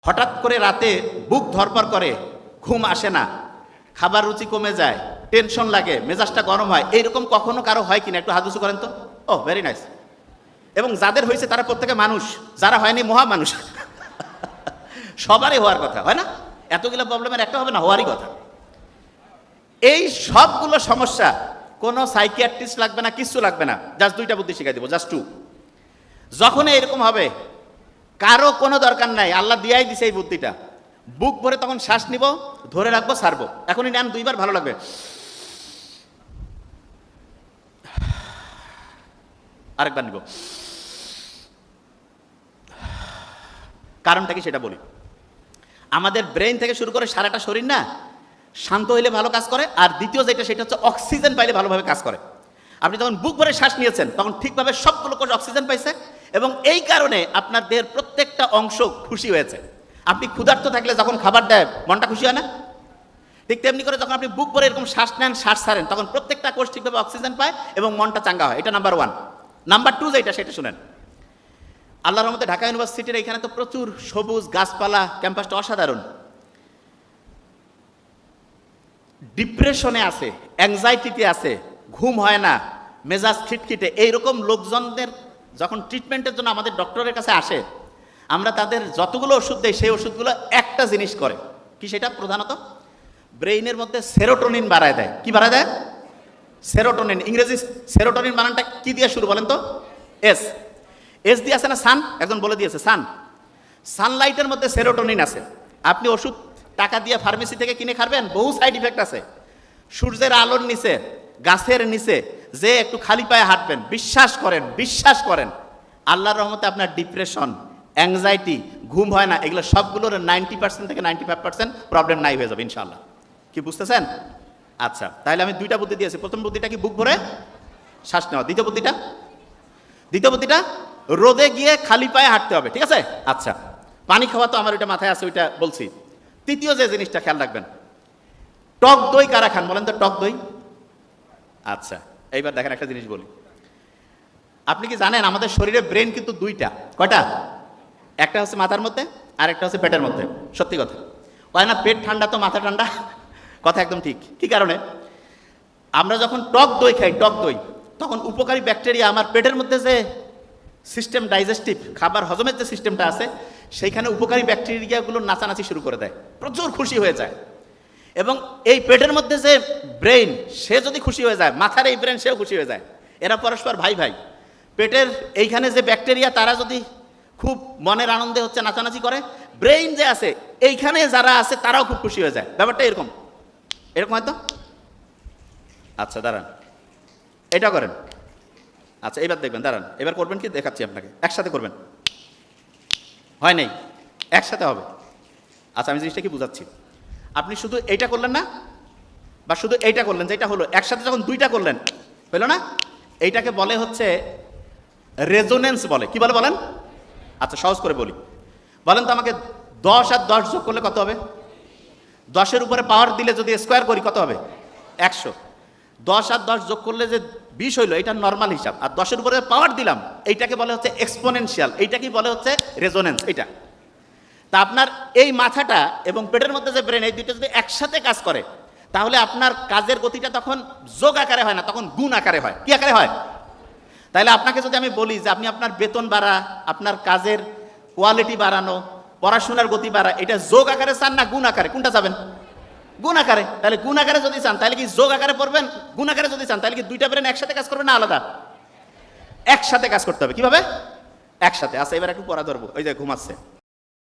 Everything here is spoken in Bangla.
হঠাৎ করে রাতে বুক ধরপড় করে, ঘুম আসে না, খাবার রুচি কমে যায়, টেনশন লাগে, মেজাজটা গরম হয়, এইরকম কখনো কারো হয় কিনা? একটু হাত উঁচু করেন তো। ও ভেরি নাইস। এবং যাদের হয়েছে তারা প্রত্যেকে মানুষ, যারা হয়নি মহা মানুষ। সবারই হওয়ার কথা, হয় না? এতগুলো প্রবলেমের একটা হবে না, হওয়ারই কথা। এই সবগুলো সমস্যা কোনো সাইকিয়াট্রিস্ট লাগবে না, কিচ্ছু লাগবে না, জাস্ট দুইটা বুদ্ধি শিখাই দিব, জাস্ট টু। যখন এরকম হবে, কারো কোনো দরকার নাই, আল্লাহ দিয়াই দিছে এই বুদ্ধিটা। বুক ভরে তখন শ্বাস নিব, ধরে রাখবো, ছাড়বো। এখনই নেন, দুইবার, ভালো লাগবে। আরেকবার নিব। কারণটা কি সেটা বলি। আমাদের ব্রেইন থেকে শুরু করে সারাটা শরীর না শান্ত হইলে ভালো কাজ করে, আর দ্বিতীয় যেটা সেটা হচ্ছে অক্সিজেন পাইলে ভালোভাবে কাজ করে। আপনি যখন বুক ভরে শ্বাস নিয়েছেন তখন ঠিকভাবে সবগুলো কোষ অক্সিজেন পাইছে, এবং এই কারণে আপনার দেহের প্রত্যেকটা অংশ খুশি হয়েছে। আপনি ক্ষুধার্ত থাকলে যখন খাবার দেয় মনটা খুশি হয় না? ঠিক তেমনি করে যখন আপনি বুক ভরে এরকম শ্বাস নেন, শ্বাস ছাড়েন, তখন প্রত্যেকটা কোষ ঠিকভাবে অক্সিজেন পায় এবং মনটা চাঙ্গা হয়। এটা নাম্বার ওয়ান। নাম্বার টু যেটা সেটা শুনেন। আল্লাহর রহমতে ঢাকা ইউনিভার্সিটির এখানে তো প্রচুর সবুজ গাছপালা, ক্যাম্পাসটা অসাধারণ। ডিপ্রেশনে আছে, অ্যাংজাইটিতে আছে, ঘুম হয় না, মেজাজ খিটখিটে, এইরকম লোকজনদের যখন ট্রিটমেন্টের জন্য আমাদের ডক্টরের কাছে আসে, আমরা তাদের যতগুলো ওষুধ দেই সেই ওষুধগুলো একটা জিনিস করে কি, সেটা প্রধানত ব্রেইনের মধ্যে সেরোটোনিন বাড়ায় দেয়। কি বাড়ায় দেয়? সেরোটোনিন। ইংরেজি সেরোটোনিন বানানটা কি দিয়ে শুরু বলেন তো? এস। এস দিয়ে আছে না সান? একজন বলে দিয়েছে সান। সানলাইটের মধ্যে সেরোটোনিন আছে। আপনি ওষুধ টাকা দিয়ে ফার্মেসি থেকে কিনে খাবেন, বহু সাইড ইফেক্ট আছে। সূর্যের আলোর নিচে, গাছের নিচে যে একটু খালি পায়ে হাঁটবেন, বিশ্বাস করেন আল্লাহর রহমতে আপনার ডিপ্রেশন, অ্যাংজাইটি, ঘুম হয় না, এগুলো সবগুলোর 90% থেকে 95% প্রবলেম নাই হয়ে যাবে ইনশাআল্লাহ। কি বুঝতেছেন? আচ্ছা, তাহলে আমি দুইটা বুদ্ধি দিয়েছি। প্রথম বুদ্ধিটা কি? বুক ভরে শ্বাস নেওয়া। দ্বিতীয় বুদ্ধিটা রোদে গিয়ে খালি পায়ে হাঁটতে হবে, ঠিক আছে? আচ্ছা, পানি খাওয়া তো আমার ওইটা মাথায় আছে, ওইটা বলছি। তৃতীয় যে জিনিসটা খেয়াল রাখবেন, টক দই কারা খান বলেন তো? টক দই। আচ্ছা, এইবার দেখেন একটা জিনিস বলি। আপনি কি জানেন আমাদের শরীরে ব্রেন কিন্তু দুইটা? কয়টা? একটা হচ্ছে মাথার মধ্যে, আর একটা হচ্ছে পেটের মধ্যে। সত্যি কথা কয় না, পেট ঠান্ডা তো মাথা ঠান্ডা। কথা একদম ঠিক। কি কারণে? আমরা যখন টক দই খাই, টক দই, তখন উপকারী ব্যাকটেরিয়া আমার পেটের মধ্যে যে সিস্টেম, ডাইজেস্টিভ খাবার হজমের যে সিস্টেমটা আছে, সেইখানে উপকারী ব্যাকটেরিয়াগুলো নাচানাচি শুরু করে দেয়, প্রচুর খুশি হয়ে যায়। এবং এই পেটের মধ্যে যে ব্রেইন, সে যদি খুশি হয়ে যায়, মাথার এই ব্রেন সেও খুশি হয়ে যায়। এরা পরস্পর ভাই ভাই। পেটের এইখানে যে ব্যাকটেরিয়া, তারা যদি খুব মনের আনন্দে হচ্ছে নাচানাচি করে, ব্রেইন যে আছে এইখানে যারা আছে তারাও খুব খুশি হয়ে যায়। ব্যাপারটা এরকম হয়তো। আচ্ছা দাঁড়ান, এটা করেন। আচ্ছা এবার দেখবেন, দাঁড়ান, এবার করবেন কি দেখাচ্ছি আপনাকে। একসাথে করবেন। হয় নাই, একসাথে হবে। আচ্ছা, আমি জিনিসটা কি বুঝাচ্ছি। আপনি শুধু এইটা করলেন না, বা শুধু এইটা করলেন, যেটা হলো, একসাথে যখন দুইটা করলেন, হলো না? এইটাকে বলে হচ্ছে রেজোনেন্স বলে। কি বলে বলেন? আচ্ছা সহজ করে বলি, বলেন তো আমাকে 10 আর 10 যোগ করলে কত হবে? 10-এর উপরে পাওয়ার দিলে যদি স্কোয়ার করি কত হবে? 100। 10 আর 10 যোগ করলে যে 20 হইলো, এটা নর্মাল হিসাব। আর 10-এর উপরে পাওয়ার দিলাম, এইটাকে বলে হচ্ছে এক্সপোনেনশিয়াল, এইটাকেই বলে হচ্ছে রেজোনেন্স। এইটা তা আপনার এই মাথাটা এবং পেটের মধ্যে যে ব্রেন, এই দুটো যদি একসাথে কাজ করে, তাহলে আপনার কাজের গতিটা তখন যোগ আকারে হয় না, তখন গুণ আকারে হয়। কি আকারে হয়? তাহলে আপনাকে যদি আমি বলি যে আপনি আপনার বেতন বাড়া, আপনার কাজের কোয়ালিটি বাড়ানো, পড়াশোনার গতি বাড়া, এটা যোগ আকারে চান না গুণ আকারে? কোনটা চাবেন? গুণ আকারে। তাহলে গুণ আকারে যদি চান তাহলে কি যোগ আকারে পড়বেন, গুণ আকারে যদি চান তাহলে কি দুইটা ব্রেন একসাথে কাজ করবে না আলাদা? একসাথে কাজ করতে হবে। কিভাবে? একসাথে। আচ্ছা এবার একটু পড়া ধরবো। ওই যে ঘুমাচ্ছে।